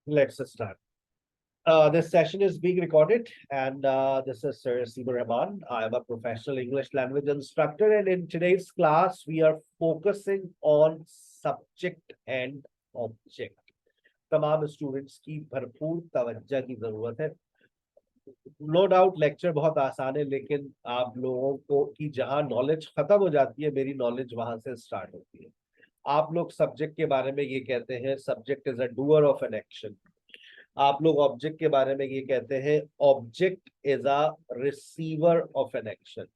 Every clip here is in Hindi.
Let's start. This session is being recorded, and this is Sir Sibur Rahman. I am a professional English language instructor, and in today's class, we are focusing on subject and object. तमाम स्टूडेंट्स की भरपूर तवज्जो की जरूरत है। नो डाउट लेक्चर बहुत आसान है, लेकिन आप लोगों को की जहां नॉलेज खत्म हो जाती है, मेरी नॉलेज वहां से स्टार्ट होती है। आप लोग सब्जेक्ट के बारे में ये कहते हैं subject is a doer of an action. आप लोग ऑब्जेक्ट के बारे में ये कहते हैं object is a receiver of an action.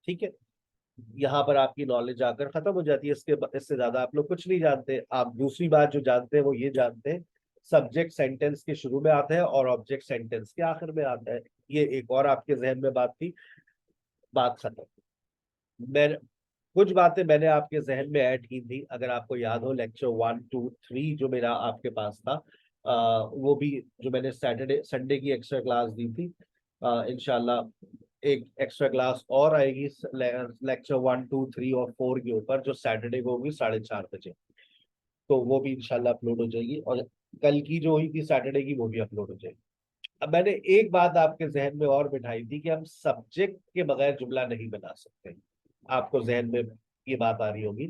ठीक है, यहाँ पर आपकी नॉलेज आकर खत्म हो जाती है। इससे ज्यादा आप लोग कुछ नहीं जानते। आप दूसरी बात जो जानते हैं वो ये जानते हैं सब्जेक्ट सेंटेंस के शुरू में आता है और ऑब्जेक्ट सेंटेंस के आखिर में आता है। ये एक और आपके जहन में बात थी, बात खत्म। मैं कुछ बातें मैंने आपके जहन में ऐड की थी, अगर आपको याद हो लेक्चर 1, 2, 3 जो मेरा आपके पास था, वो भी जो मैंने सैटरडे संडे की एक्स्ट्रा क्लास दी थी। इंशाल्लाह एक एक्स्ट्रा क्लास और आएगी लेक्चर 1, 2, 3 और 4 के ऊपर, जो सैटरडे को होगी 4:30 बजे। तो वो भी इंशाल्लाह अपलोड हो जाएगी, और कल की जो हुई थी सैटरडे की वो भी अपलोड हो जाएगी। अब मैंने एक बात आपके जहन में और बिठाई थी कि हम सब्जेक्ट के बगैर जुमला नहीं बना सकते। आपको जहन में ये बात आ रही होगी,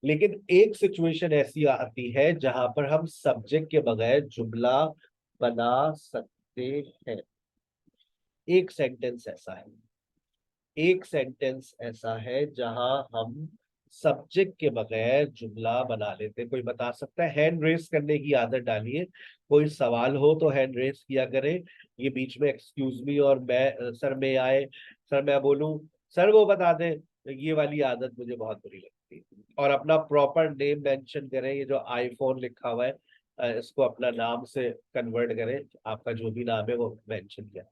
लेकिन एक सिचुएशन ऐसी आती है जहां पर हम सब्जेक्ट के बगैर जुमला बना सकते हैं। एक सेंटेंस ऐसा है, एक सेंटेंस ऐसा है जहां हम सब्जेक्ट के बगैर जुमला बना लेते हैं। कोई बता सकता है? हैंड रेस करने की आदत डालिए। कोई सवाल हो तो हैंड रेस किया करें। ये बीच में एक्सक्यूज मी और मैं सर में आए, सर मैं बोलूं, सर वो बता दें, तो ये वाली आदत मुझे बहुत बुरी लगती है। और अपना प्रॉपर नेम मेंशन करें। ये जो आईफोन लिखा हुआ है, इसको अपना नाम से कन्वर्ट करें। आपका जो भी नाम है वो मेंशन करें।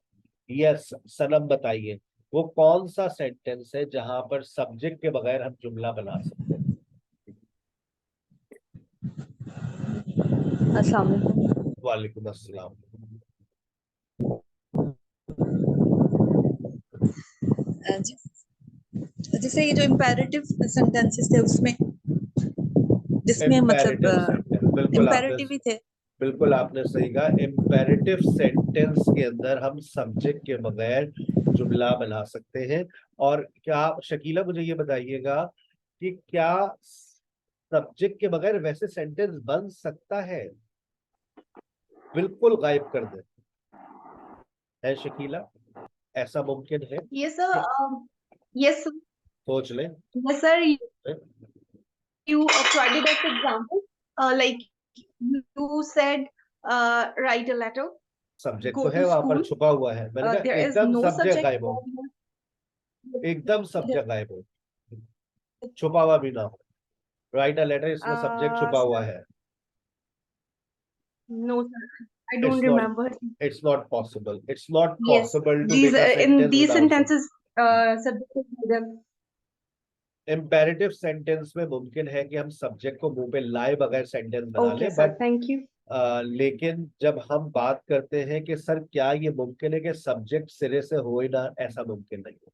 यस सनम, बताइए वो कौन सा सेंटेंस है जहां पर सब्जेक्ट के बगैर हम जुमला बना सकते हैं? अस्सलाम वालेकुम। वालेकुम अस्सलाम। जैसे ये जो इम्पेरेटिव सेंटेंसेस थे उसमें, जिसमें मतलब इम्पेरेटिव सेंटेंस, इम्पेरेटिव ही थे। बिल्कुल आपने सही कहा। इम्पेरेटिव सेंटेंस के अंदर हम सब्जेक्ट के बगैर जुमला बना सकते हैं। और क्या शकीला मुझे ये बताइएगा कि क्या सब्जेक्ट के बगैर वैसे सेंटेंस बन सकता है? बिल्कुल गायब कर दे, है शकीला? ऐसा मुमकिन है? Yes, sir. Yes, sir. सोच ले। Yes, sir. You provided us example. Like you said, write a letter, subject तो go है to वहां पर, school. छुपा हुआ है। मैंने कहा There is एकदम no सब्जेक्ट subject. गायब हो, एकदम सब्जेक्ट गायब हो, छुपा हुआ भी ना हो। राइट अ लेटर, इसमें सब्जेक्ट छुपा Sir, हुआ है। no, sir. I it's don't not remember. It's not possible, it's not Yes, possible to these make a in sentence these without subject. sentences, subject is hidden. Imperative sentence में मुमकिन है कि हम सब्जेक्ट को मुंह पे लाए बगैर सेंटेंस बना Okay, लें, sir. But Thank you. लेकिन जब हम बात करते हैं कि सर क्या ये मुमकिन है कि सब्जेक्ट सिरे से हो ही ना, ऐसा मुमकिन नहीं है।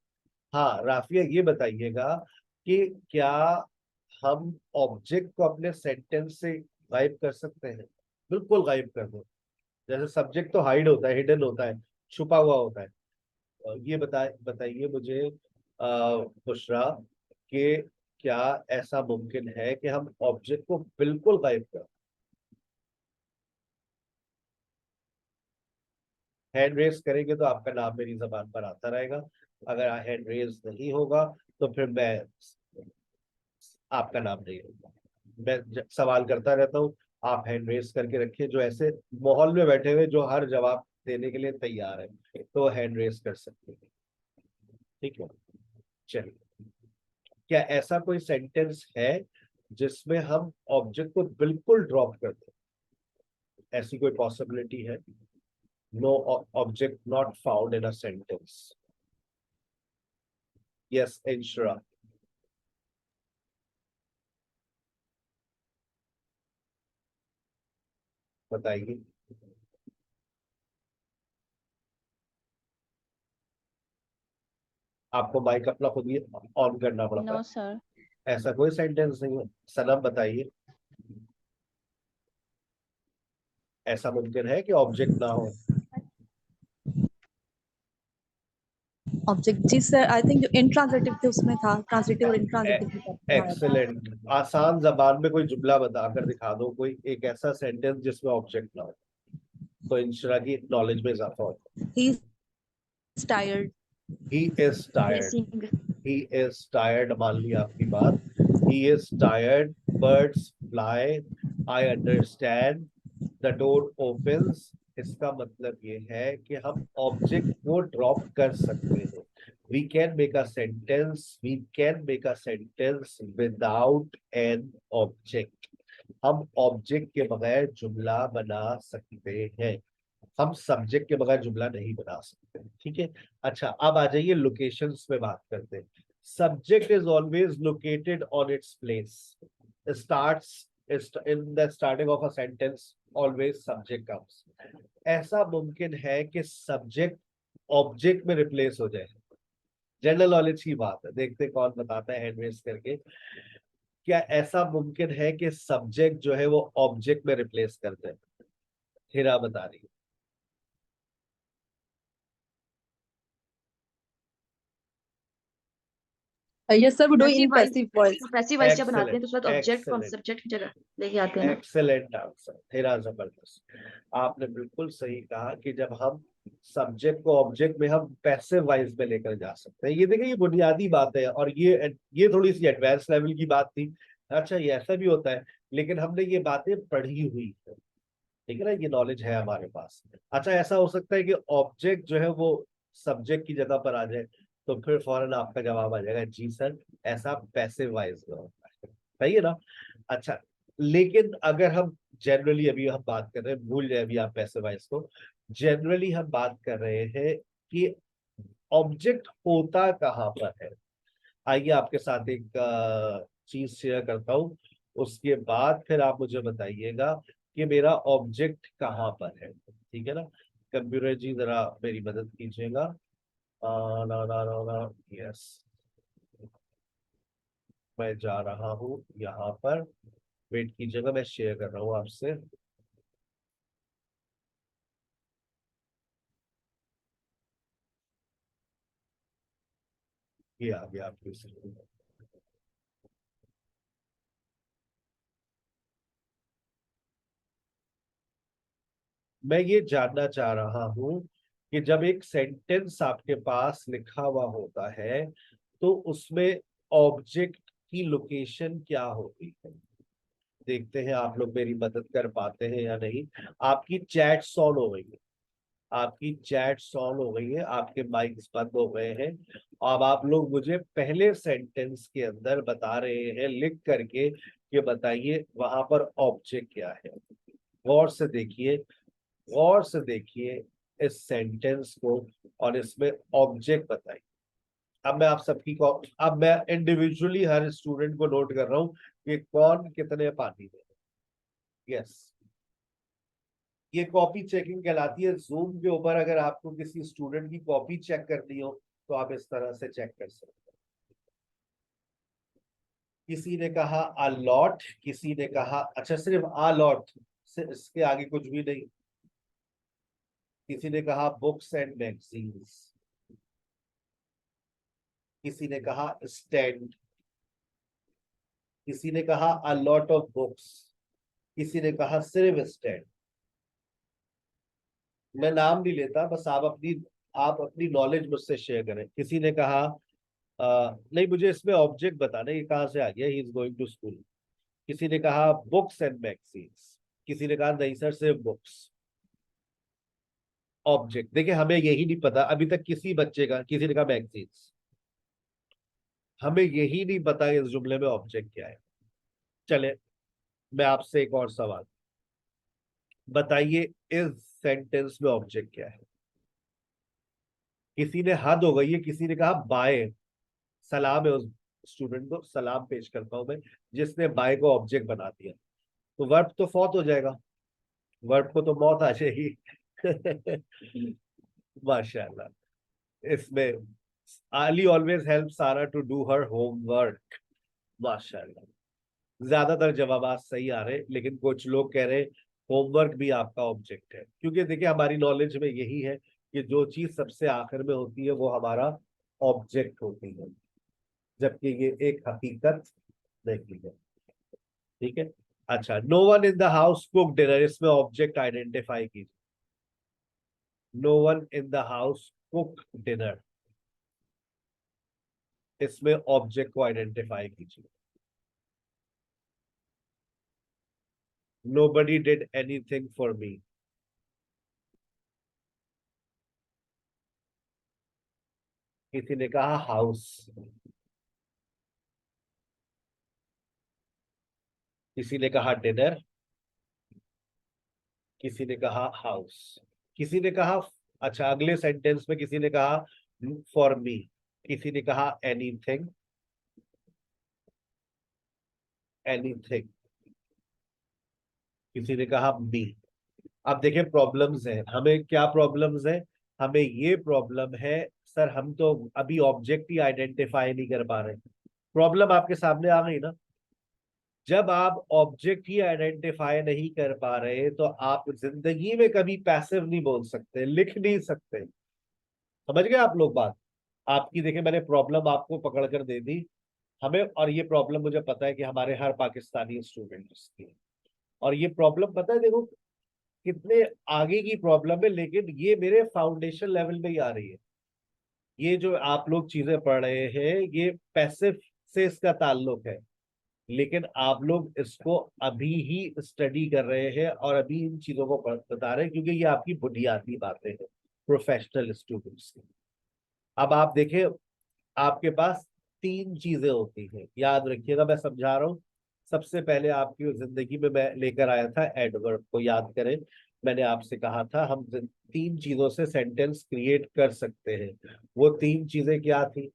हाँ राफिया, ये बताइएगा कि क्या हम ऑब्जेक्ट को अपने सेंटेंस से गायब कर सकते हैं? बिल्कुल गायब कर दो। जैसे सब्जेक्ट तो हाइड होता है, हिडन होता है, छुपा हुआ होता है। ये बताइए मुझे बुशरा, कि क्या ऐसा मुमकिन है कि हम ऑब्जेक्ट को बिल्कुल गायब कर? हैंड रेस करेंगे तो आपका नाम मेरी जबान पर आता रहेगा। अगर हैंड रेस नहीं होगा तो फिर मैं आपका नाम नहीं होगा। मैं सवाल करता रहता हूँ, आप हैंड रेस करके रखिए। जो ऐसे माहौल में बैठे हुए जो हर जवाब देने के लिए तैयार है, तो हैंड रेस कर सकते हैं। ठीक है, चलिए। क्या ऐसा कोई सेंटेंस है जिसमें हम ऑब्जेक्ट को बिल्कुल ड्रॉप कर दें? ऐसी कोई पॉसिबिलिटी है? No object not found in a sentence. Yes Inshara, बताइए। आपको माइक अपना खुद ही ऑन करना पड़ता नो है। सर। ऐसा कोई सेंटेंस नहीं है। सनम बताइए। ऐसा मुमकिन है कि ऑब्जेक्ट ना हो? ऑब्जेक्ट जी सर, आई थिंक जो इंट्रांजिटिव थे उसमें था, ट्रांजिटिव और इंट्रांजिटिव आया था। एक्सेलेंट। आसान जबान में कोई जुमला बताकर दिखा दो, कोई एक ऐसा सेंटेंस जिसमें ऑब्जेक्ट ना हो, तो इंशरा की नॉलेज में इजाफा हो। He is tired. He is tired. Missing. He is tired, मान लिया आपकी बात। He is tired, birds fly, I understand, the door opens. इसका मतलब ये है कि हम ऑब्जेक्ट को ड्रॉप कर सकते हैं। We can make a sentence, we can make a sentence without an object. हम ऑब्जेक्ट के बगैर जुमला बना सकते हैं, हम सब्जेक्ट के बगैर जुमला नहीं बना सकते। ठीक है। अच्छा, अब आ जाइए लोकेशंस पे बात करते हैं। Subject is always located on its place. Starts in the starting of a sentence, always subject comes. ऐसा मुमकिन है कि सब्जेक्ट ऑब्जेक्ट में रिप्लेस हो जाए। जनरल नॉलेज की बात है, देखते कौन बताता है हैंड रेज करके। क्या ऐसा मुमकिन है कि सब्जेक्ट जो है वो ऑब्जेक्ट में रिप्लेस कर दे? हिरा बता रही है। Yes sir, we do in Passive voice. Passive voice. Passive voice जब बनाते हैं एक्सेलेंट, तो उसके बाद ऑब्जेक्ट को हम एक्सेलेंट, सब्जेक्ट की जगह लेके आते हैं ना। एक्सेलेंट आंसर, तेरा जबरदस्त। आपने बिल्कुल सही कहा कि जब हम सब्जेक्ट को ऑब्जेक्ट में हम पैसिव वाइज में लेकर जा सकते हैं। ये देखिए, ये बुनियादी बात है, और ये थोड़ी सी एडवांस लेवल की बात थी। अच्छा, ये ऐसा भी होता है, लेकिन हमने ये बातें पढ़ी हुई है, ठीक है ना, ये नॉलेज है हमारे पास। अच्छा, ऐसा हो सकता है कि ऑब्जेक्ट जो है वो सब्जेक्ट की जगह पर आ जाए, तो फिर फौरन आपका जवाब आ जाएगा जी सर, ऐसा पैसिव वाइज में होता है। सही है ना? अच्छा, लेकिन अगर हम जनरली, अभी हम बात कर रहे हैं, भूल जाए अभी आप पैसिव वाइज को, जनरली हम बात कर रहे हैं कि ऑब्जेक्ट होता कहाँ पर है। आइए आपके साथ एक चीज शेयर करता हूँ, उसके बाद फिर आप मुझे बताइएगा कि मेरा ऑब्जेक्ट कहाँ पर है। ठीक है ना? कंप्यूटर जी जरा मेरी मदद कीजिएगा। ना ना ना ना, यस, मैं जा रहा हूँ यहाँ पर, वेट कीजिएगा, मैं शेयर कर रहा हूँ आपसे। ये आ गया आपकी स्क्रीन। मैं ये जानना चाह रहा हूँ कि जब एक सेंटेंस आपके पास लिखा हुआ होता है, तो उसमें ऑब्जेक्ट की लोकेशन क्या होती है। देखते हैं आप लोग मेरी मदद कर पाते हैं या नहीं। आपकी चैट सॉल्व हो गई है, आपकी चैट सॉल्व हो गई है, आपके माइक्स बंद हो गए हैं। अब आप लोग मुझे पहले सेंटेंस के अंदर बता रहे हैं लिख करके कि बताइए वहां पर ऑब्जेक्ट क्या है। गौर से देखिए, गौर से देखिए इस सेंटेंस को, और इसमें ऑब्जेक्ट बताइए। अब मैं आप सबकी को, अब मैं इंडिविजुअली हर स्टूडेंट को नोट कर रहा हूँ कि कौन कितने पानी में। यस, ये कॉपी चेकिंग कहलाती है। जूम के ऊपर अगर आपको किसी स्टूडेंट की कॉपी चेक करनी हो, तो आप इस तरह से चेक कर सकते हैं। किसी ने कहा अ लॉट, किसी ने कहा, अच्छा सिर्फ अ लॉट, इसके आगे कुछ भी नहीं। किसी ने कहा बुक्स एंड मैगजीन्स, किसी ने कहा स्टैंड, किसी ने कहा अ लॉट ऑफ बुक्स, किसी ने कहा सिर्फ स्टैंड। मैं नाम नहीं लेता, बस आप अपनी नॉलेज मुझसे शेयर करें। किसी ने कहा नहीं, मुझे इसमें ऑब्जेक्ट बताना, ये कहाँ से आ गया, he is going to school. किसी ने कहा बुक्स एंड मैगजीन्स, किसी ने कहा नहीं सर सिर्फ बुक्स। ऑब्जेक्ट देखिए, हमें यही नहीं पता अभी तक किसी बच्चे का, किसी ने कहा मैगजीन्स, हमें यही नहीं पता इस जुमले में ऑब्जेक्ट क्या है। चले, मैं आपसे एक और सवाल, बताइए इस सेंटेंस में ऑब्जेक्ट क्या है। किसी ने हद हो गई है, किसी ने कहा बाय, सलाम है उस स्टूडेंट को, सलाम पेश करता हूं मैं, जिसने बाय को ऑब्जेक्ट बना दिया। तो वर्ब तो फौत हो जाएगा, वर्ब को तो मौत आ जाएगी। माशाल्लाह, इसमें Ali always helps Sarah to do her homework। माशाल्लाह, ज्यादातर जवाब सही आ रहे, लेकिन कुछ लोग कह रहे होमवर्क भी आपका ऑब्जेक्ट है, क्योंकि देखिए हमारी नॉलेज में यही है कि जो चीज सबसे आखिर में होती है वो हमारा ऑब्जेक्ट होती है, जबकि ये एक हकीकत नहीं है। ठीक है। अच्छा, no one in the house cook dinner, इसमें ऑब्जेक्ट आइडेंटिफाई कीजिए। No one in the house cook dinner, इसमें ऑब्जेक्ट को आइडेंटिफाई कीजिए। Nobody did anything for me, किसी ने कहा हाउस, किसी ने कहा डिनर, किसी ने कहा हाउस, किसी ने कहा, अच्छा अगले सेंटेंस में किसी ने कहा फॉर मी, किसी ने कहा एनीथिंग, एनीथिंग, किसी ने कहा मी। अब देखिए प्रॉब्लम्स है, हमें क्या प्रॉब्लम्स है, हमें ये प्रॉब्लम है सर हम तो अभी ऑब्जेक्ट ही आइडेंटिफाई नहीं कर पा रहे। प्रॉब्लम आपके सामने आ गई ना, जब आप ऑब्जेक्ट ही आइडेंटिफाई नहीं कर पा रहे तो आप जिंदगी में कभी पैसिव नहीं बोल सकते, लिख नहीं सकते। समझ गए आप लोग बात? आपकी देखिए मैंने प्रॉब्लम आपको पकड़ कर दे दी हमें, और ये प्रॉब्लम मुझे पता है कि हमारे हर पाकिस्तानी स्टूडेंट्स की है। और ये प्रॉब्लम पता है देखो कितने आगे की प्रॉब्लम है, लेकिन ये मेरे फाउंडेशन लेवल में ही आ रही है। ये जो आप लोग चीजें पढ़ रहे हैं ये पैसिव से इसका ताल्लुक है, लेकिन आप लोग इसको अभी ही स्टडी कर रहे हैं और अभी इन चीजों को बता रहे हैं, क्योंकि ये आपकी बुनियादी बातें हैं प्रोफेशनल स्टूडेंट्स की। अब आप देखें, आपके पास तीन चीजें होती हैं, याद रखिएगा मैं समझा रहा हूँ। सबसे पहले आपकी जिंदगी में मैं लेकर आया था एडवर्ब को, याद करें मैंने आपसे कहा था हम तीन चीजों से सेंटेंस क्रिएट कर सकते हैं। वो तीन चीजें क्या थी?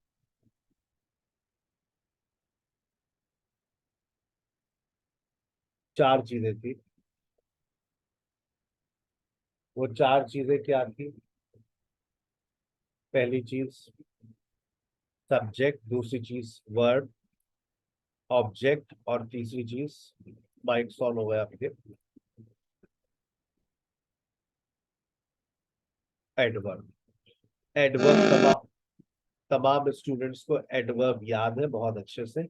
चार चीजें थी। वो चार चीजें क्या थी? पहली चीज सब्जेक्ट, दूसरी चीज वर्ब, ऑब्जेक्ट, और तीसरी चीज, माइक्स ऑन हो गया आपके, एडवर्ब। एडवर्ब तमाम तमाम स्टूडेंट्स को एडवर्ब याद है बहुत अच्छे से।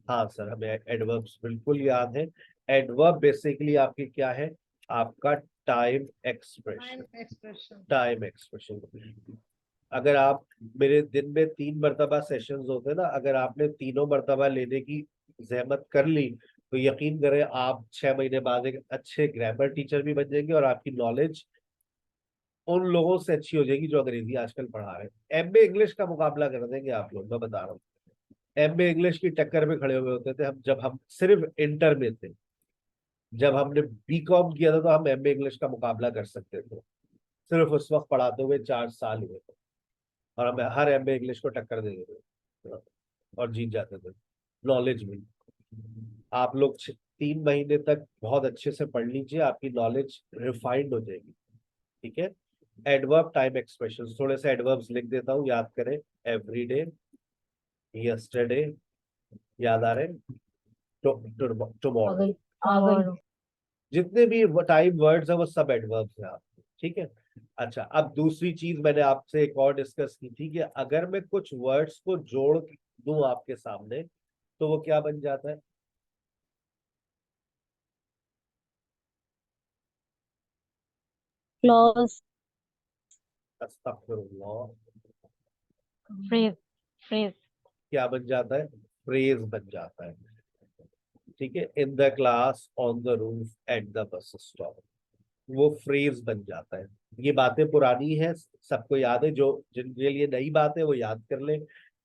हाँ सर हमें एडवर्ब्स बिल्कुल याद है। एडवर्ब बेसिकली आपकी क्या है? आपका टाइम एक्सप्रेशन, टाइम एक्सप्रेशन। अगर आप, मेरे दिन में 3 मरतबा सेशंस होते हैं ना, अगर आपने तीनों मरतबा लेने की जहमत कर ली तो यकीन करें आप 6 महीने बाद एक अच्छे ग्रामर टीचर भी बन जाएंगे और आपकी नॉलेज उन लोगों से अच्छी हो जाएगी जो अंग्रेजी आजकल पढ़ा रहे हैं। एमए इंग्लिश का मुकाबला कर देंगे आप लोग, मैं बता रहा हूँ। एमए इंग्लिश की टक्कर में खड़े हुए होते थे हम, जब हम सिर्फ इंटर में थे। जब हमने बीकॉम किया था तो हम एमए इंग्लिश का मुकाबला कर सकते थे, सिर्फ उस वक्त पढ़ाते हुए 4 साल हुए थे, और हम हर एमए इंग्लिश को टक्कर दे देते थे और जीत जाते थे नॉलेज में। आप लोग 3 महीने तक बहुत अच्छे से पढ़ लीजिए, आपकी नॉलेज रिफाइंड हो जाएगी। ठीक है। एडवर्ब टाइम एक्सप्रेशन, थोड़े से एडवर्ब्स लिख देता हूँ, याद करें। एवरीडे, यस्टरडे, याद आ रहे हैं? टुमारो, जितने भी टाइम वर्ड्स है वो सब एडवर्ब्स हैं आप। ठीक है। अच्छा, अब दूसरी चीज मैंने आपसे एक और डिस्कस की थी कि अगर मैं कुछ वर्ड्स को जोड़ दूं आपके सामने तो वो क्या बन जाता है? क्लॉज, अस्तगफिरुल्लाह, फ्रेज, फ्रेज, क्या बन जाता है? फ्रेज बन जाता है। ठीक है। In the class, on the roof, at the bus stop, वो फ्रेज बन जाता है। ये बातें पुरानी है, सबको याद है, जो जिनके लिए नई बात है वो याद कर ले।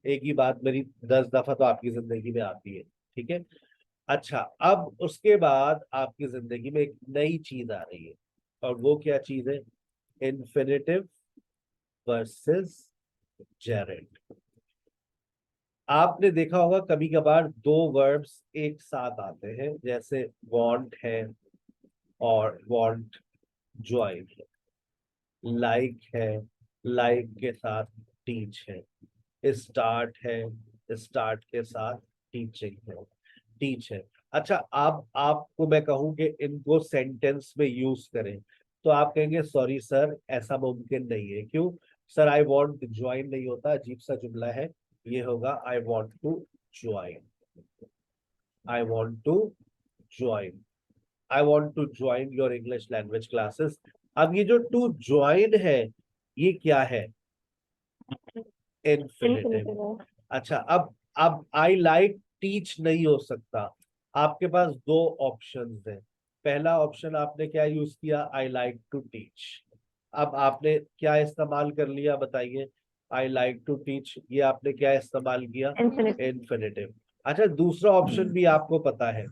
एक ही बात मेरी 10 दफा तो आपकी जिंदगी में आती है। ठीक है। अच्छा, अब उसके बाद आपकी जिंदगी में एक नई चीज आ रही है, और वो क्या चीज है? Infinitive versus gerund. आपने देखा होगा कभी कभार दो वर्ब्स एक साथ आते हैं, जैसे वांट है और वांट ज्वाइन है, लाइक है, लाइक के साथ टीच है, स्टार्ट है, स्टार्ट के साथ टीचिंग है, टीच है। अच्छा, आप आपको मैं कहूँ कि इनको सेंटेंस में यूज करें तो आप कहेंगे सॉरी सर ऐसा मुमकिन नहीं है। क्यों? सर आई वॉन्ट ज्वाइन नहीं होता, अजीब सा जुमला है। ये होगा I want to join. I want to join. I want to join your English language classes. अब ये जो टू ज्वाइन है ये क्या है? इन्फिनिटिव। अच्छा, अब आई लाइक टीच नहीं हो सकता। आपके पास दो ऑप्शंस हैं। पहला ऑप्शन आपने क्या यूज किया? I like to teach. अब आपने क्या इस्तेमाल कर लिया बताइए? आई लाइक टू टीच, ये आपने क्या इस्तेमाल किया? इन्फिनिटिव। अच्छा, दूसरा ऑप्शन भी आपको पता है,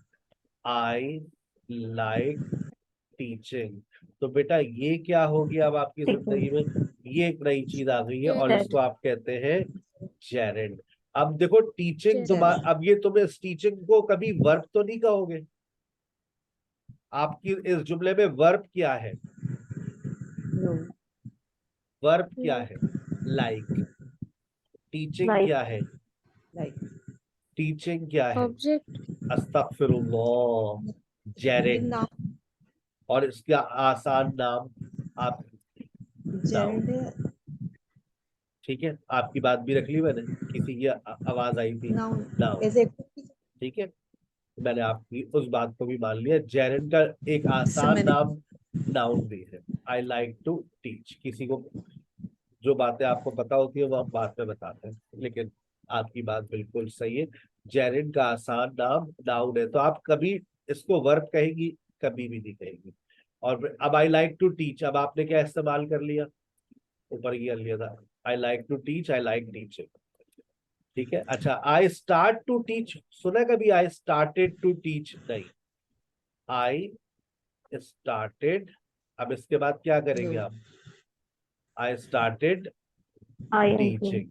आई लाइक टीचिंग। तो बेटा ये क्या हो गया अब आपकी जिंदगी में? ये एक नई चीज आ गई है और इसको आप कहते हैं जेरेंड। अब देखो टीचिंग तुम्हारा, अब ये तुम इस टीचिंग को कभी वर्ब तो नहीं कहोगे। आपकी इस जुमले में वर्ब क्या है? वर्ब क्या है? लाइक। टीचिंग क्या है? टीचिंग क्या है? ऑब्जेक्ट। अस्तगफिरुल्लाह, जेरेंड। नाउन। और इसका आसान नाम आप नाउन। जेरेंड ठीक है, आपकी बात भी रख ली मैंने, किसी की आवाज आई थी नाउन नाउन। एज ए ठीक है, मैंने आपकी उस बात को भी मान लिया। जेरेंड का एक आसान सिमिलर नाम नाउन भी है। I like to teach. किसी को जो बातें आपको पता होती है वो हम बाद में बताते हैं, लेकिन आपकी बात बिल्कुल सही है। जेरेंड का आसान नाम नाउन है, तो आप कभी इसको वर्ब कहेंगी, कभी भी नहीं कहेंगी। और अब आई लाइक टू टीच, अब आपने क्या इस्तेमाल कर लिया? ऊपर की कर लिया था, I like to teach, I like teaching. ठीक है। अच्छा, आई स्टार्ट टू टीच सुना कभी? आई स्टार्टेड टू टीच नहीं, आई स्टार्टेड। अब इसके बाद क्या करेंगे आप? I started teaching.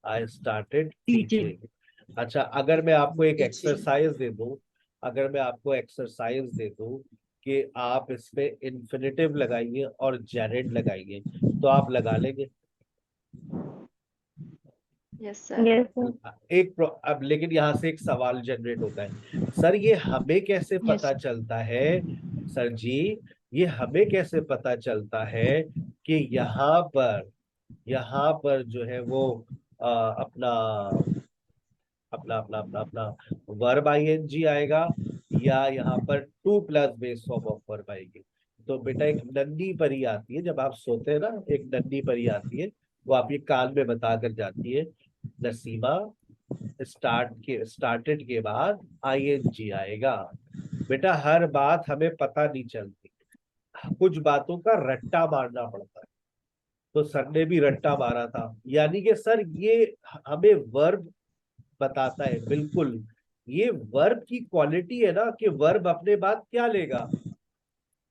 I started teaching. अच्छा, अगर मैं आपको एक एक्सरसाइज दे दूं, अगर मैं आपको एक्सरसाइज दे दूं कि आप इसमें इन्फिनिटिव लगाइए और जेरेंड लगाइए, तो आप लगा लेंगे? Yes sir. अब लेकिन यहाँ से एक सवाल जनरेट होता है, सर ये हमें कैसे पता चलता है? सर जी, ये हमें कैसे पता चलता है कि यहाँ पर जो है वो अपना अपना अपना अपना अपना वर्ब आईएनजी आएगा, या यहाँ पर two plus base form of verb आएगी? तो बेटा एक नन्ही परी आती है, जब आप सोते हैं ना, एक नन्ही परी आती है, वो आपके कान में बता कर जाती है, नसीमा स्टार्टेड के बाद आईएनजी आएगा। बेटा हर बात हमें पता नहीं चलती, कुछ बातों का रट्टा मारना पड़ता है। तो सर ने भी रट्टा मारा था, यानी कि सर ये हमें वर्ब बताता है। बिल्कुल, ये वर्ब की क्वालिटी है ना, कि वर्ब अपने बाद क्या लेगा?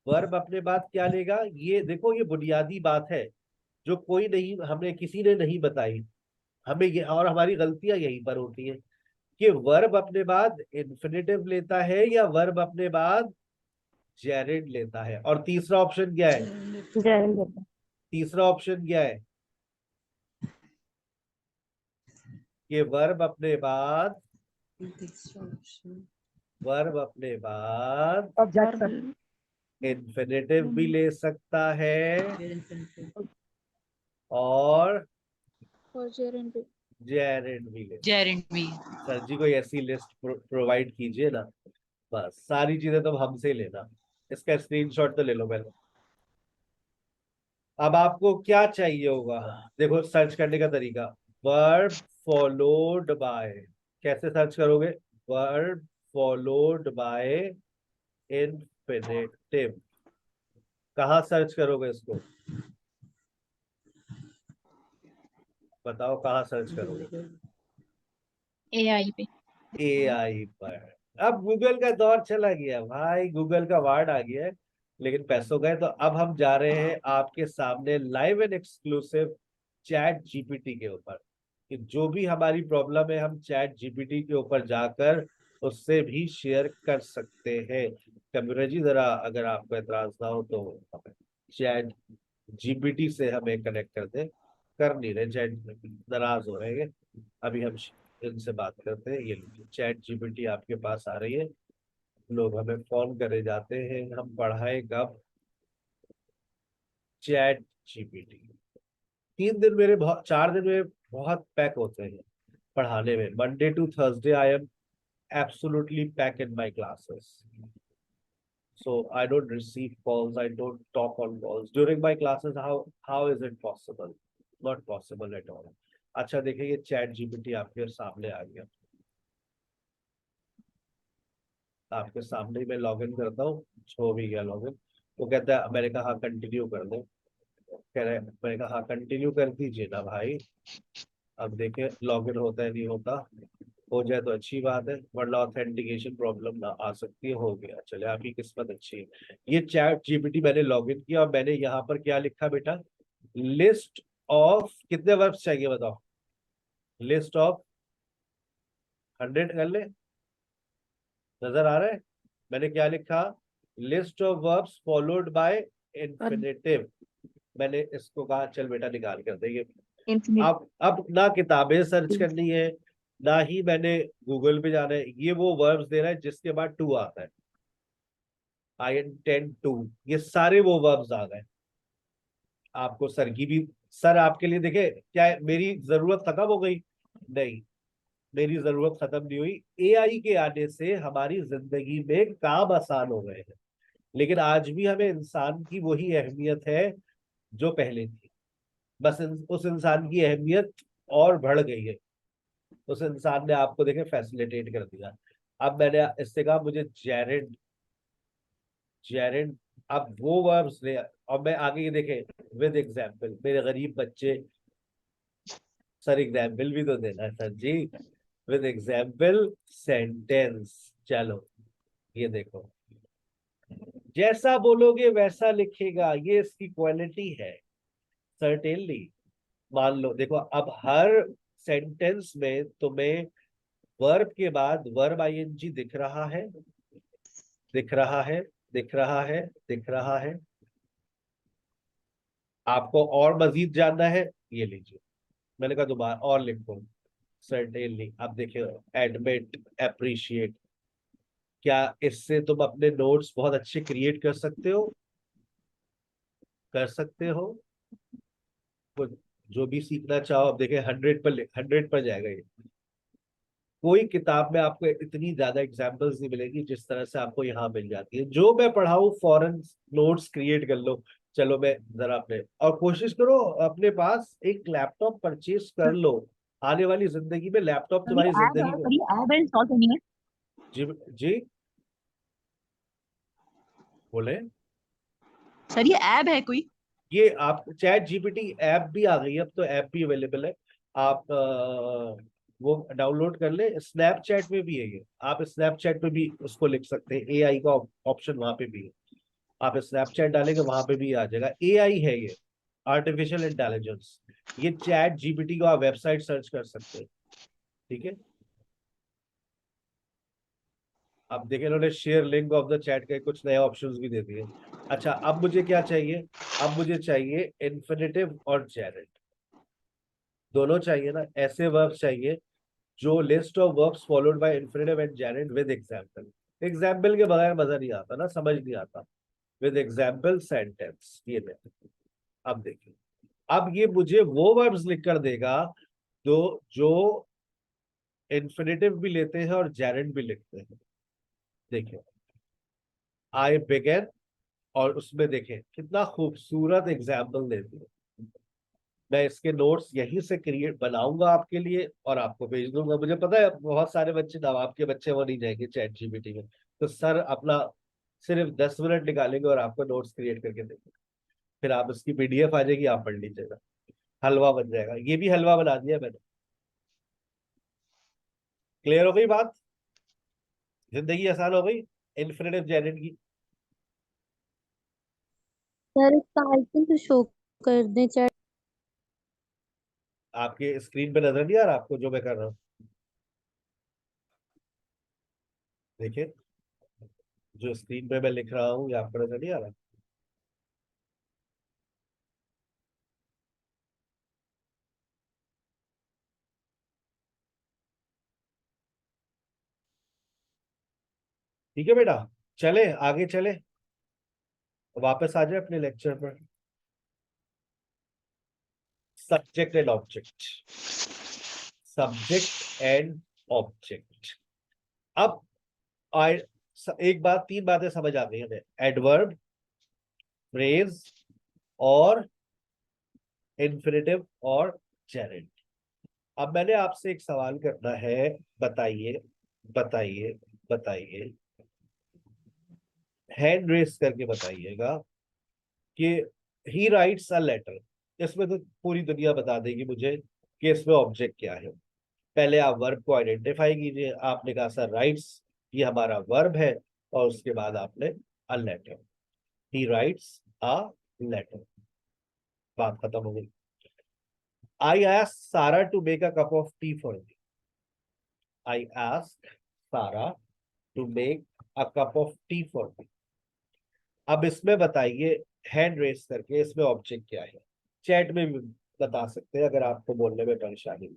वर्ब अपने बाद क्या लेगा? ये देखो, ये बुनियादी बात है जो कोई नहीं, हमें किसी ने नहीं बताई हमें ये, और हमारी गलतियां यहीं पर होती है कि वर्ब अपने बाद इन्फिनिटिव लेता है या वर्ब अपने बाद जेरेंड लेता है। और तीसरा ऑप्शन क्या है? तीसरा ऑप्शन क्या है? कि वर्ब अपने बाद इन्फिनिटिव भी ले सकता है और जेरेंड भी। जेरेंड भी ले। जेरेंड भी। सर जी कोई ऐसी लिस्ट प्रोवाइड कीजिए ना, बस सारी चीजें तो हमसे ही लेना। इसका स्क्रीनशॉट तो ले लो पहले। अब आपको क्या चाहिए होगा? देखो सर्च करने का तरीका, वर्ब फॉलोड बाय। कैसे सर्च करोगे? Verb followed by infinitive. कहाँ सर्च करोगे इसको? बताओ कहाँ सर्च करोगे? एआई पे। एआई पर। अब गूगल का दौर चला गया भाई, गूगल का वार्ड आ गया है, लेकिन पैसों गए। तो अब हम जा रहे हैं आपके सामने live and exclusive chat GPT के ऊपर, कि जो भी हमारी प्रॉब्लम है हम चैट जीपीटी के ऊपर जाकर उससे भी शेयर कर सकते हैं। कंप्यूटर जी जरा अगर आपको एतराज ना हो तो चैट जीपीटी से हमें कनेक्ट कर दे। कर नहीं रहे, चैट नाराज हो रहे हैं, अभी हम इनसे बात करते हैं। ये चैट जीपीटी आपके पास आ रही है, लोग हमें फोन करे जाते हैं, हम पढ़ाए कब? Chat GPT. 3 दिन मेरे बहुत, 4 दिन में बहुत पैक होते हैं पढ़ाने में। Monday to Thursday I am absolutely packed in my classes. So I don't receive calls, I don't talk on calls during my classes. How is it possible? Not possible at all. अच्छा देखिए, ये चैट जीपीटी आपके सामने आ गया। आपके सामने ही मैं लॉग इन करता हूँ, हो भी गया लॉग इन। वो कहता है, मैंने कहा कंटिन्यू कर दो, कह रहे मैंने कहा हाँ कंटिन्यू कर दीजिए ना भाई। अब देखिए लॉग इन होता है नहीं होता, हो जाए तो अच्छी बात है, वरना ऑथेंटिकेशन प्रॉब्लम ना आ सकती है। हो गया, चले आपकी किस्मत अच्छी है। ये चैट जीपीटी मैंने लॉग इन किया और मैंने यहाँ पर क्या लिखा बेटा? लिस्ट ऑफ कितने वर्ब्स चाहिए बताओ? लिस्ट ऑफ 100 कर ले, नजर आ रहा है? मैंने क्या लिखा? List of verbs followed by infinitive. मैंने इसको कहा चल बेटा निकाल कर देंगे। अब ना किताबें सर्च करनी है, ना ही मैंने गूगल पे जाना है। ये वो वर्ब्स दे रहा है जिसके बाद टू आता है, आई इंटेंड टू। ये सारे वो वर्ब्स आ गए। आपको सर की भी, सर आपके लिए देखे क्या है, मेरी जरूरत खत्म हो गई? नहीं, मेरी जरूरत खत्म नहीं हुई। एआई के आने से हमारी जिंदगी में काम आसान हो गए हैं, लेकिन आज भी हमें इंसान की वही अहमियत है जो पहले थी। बस उस इंसान की अहमियत और बढ़ गई है। उस इंसान ने आपको देखे फैसिलिटेट कर दिया। अब मैंने इससे कहा मुझे जेरेंट, जेरेंट, अब वो वर्ब्स ले। और मैं आगे ये देखे विद एग्जाम्पल, मेरे गरीब बच्चे, सर एग्जाम्पल भी तो देना है sir ji. With example sentence, चलो ये देखो, जैसा बोलोगे वैसा लिखेगा, ये इसकी क्वालिटी है। सर्टेनली, मान लो देखो, अब हर सेंटेंस में तुम्हें वर्ब के बाद वर्ब आईएनजी दिख रहा है, दिख रहा है, दिख रहा है, दिख रहा है। आपको और मजीद जानना है, ये लीजिए, मैंने कहा दोबारा और लिखो। सर्टेनली, अब देखिए, एडमिट, अप्रिशिएट, क्या इससे तुम अपने नोट्स बहुत अच्छे क्रिएट कर सकते हो? कर सकते हो। तो जो भी सीखना चाहो, अब देखिए 100 पर जाएगा ये। कोई किताब में आपको इतनी ज्यादा एग्जाम्पल्स नहीं मिलेगी जिस तरह से आपको यहाँ मिल जाती है। जो मैं पढ़ाऊँ फॉरन नोट्स क्रिएट कर लो। चलो मैं जरा अपने, और कोशिश करो अपने पास एक लैपटॉप परचेज कर लो। आने वाली जिंदगी में लैपटॉप सर ये तुम्हारी ऐप जिंदगी है, में। सर ये ऐप है इंस्टॉल करनी है। जी जी, बोले। सर ये ऐप है कोई? ये आप चैट जीपीटी ऐप भी आ गई है, अब तो ऐप भी अवेलेबल है। आप वो डाउनलोड कर ले। स्नैपचैट में भी है ये, आप स्नैपचैट पे भी उसको लिख सकते हैं। एआई का ऑप्शन वहां पे भी है, आप स्नैपचैट डालेंगे वहां पे भी आ जाएगा। एआई है ये, आर्टिफिशियल इंटेलिजेंस। ये चैट जीपीटी को आप वेबसाइट सर्च कर सकते हैं, ठीक है। अब देखिए इन्होंने share link of the chat के कुछ नए ऑप्शंस भी दे दिए। अच्छा, अब मुझे क्या चाहिए? अब मुझे चाहिए इन्फिनिटिव और जेरेंट, दोनों चाहिए ना। ऐसे वर्ब्स चाहिए जो list of verbs followed by infinitive and Geraint with example. Example के बगैर मजा नहीं आता ना, समझ नहीं आता। विद एग्जाम्पल सेंटेंस, ये देखिए। अब देखिए, अब ये मुझे वो वर्ब्स लिख कर देगा जो जो इन्फिनिटिव भी लेते हैं और जेरेंट भी लिखते हैं। देखिए, आई बिगेन, और उसमें देखें कितना खूबसूरत एग्जाम्पल देती है। मैं इसके नोट्स यहीं से क्रिएट बनाऊंगा आपके लिए और आपको भेज दूंगा। मुझे पता है बहुत सारे बच्चे, नवाब के बच्चे, वो नहीं जाएंगे चैट जीपीटी में। तो सर अपना सिर्फ 10 मिनट निकालेंगे और आपको नोट्स क्रिएट करके देंगे। फिर आप उसकी पीडीएफ आ जाएगी, आप पढ़ लीजिएगा, हलवा बन जाएगा। ये भी हलवा बना दिया मैंने। क्लियर हो गई बात? जिंदगी आसान हो गई इन्फिनिटिव जेनेट की। सर इसका आइकन तो शो कर दें चैट। आपके स्क्रीन पे नजर नहीं आ रहा आपको जो मैं कर रहा हूँ? देखिए, जो स्क्रीन पे मैं लिख रहा हूँ ये आपको नजर नहीं आ रहा? ठीक है बेटा, चले आगे चले, वापस आ जाए अपने लेक्चर पर। Subject and object, subject and object. अब आई एक बात, तीन बातें समझ आ गई हमें, एडवर्ब, फ्रेज और इन्फिनेटिव और जेरेंड। अब मैंने आपसे एक सवाल करना है, बताइए बताइए बताइए, हैंड रेस करके बताइएगा कि ही राइट्स अ लेटर। इसमें तो पूरी दुनिया बता देगी मुझे कि इसमें ऑब्जेक्ट क्या है। पहले आप वर्ब को आइडेंटिफाई कीजिए। आपने कहा सर राइट्स, ये हमारा वर्ब है, और उसके बाद आपने a letter, he writes a letter, बात खत्म हो गई। I ask Sara to make a cup of tea for me. I ask Sara to make a cup of tea for me. अब इसमें बताइए, हैंड रेस करके, इसमें ऑब्जेक्ट क्या है। चैट में भी बता सकते हैं अगर आपको बोलने में परेशानी।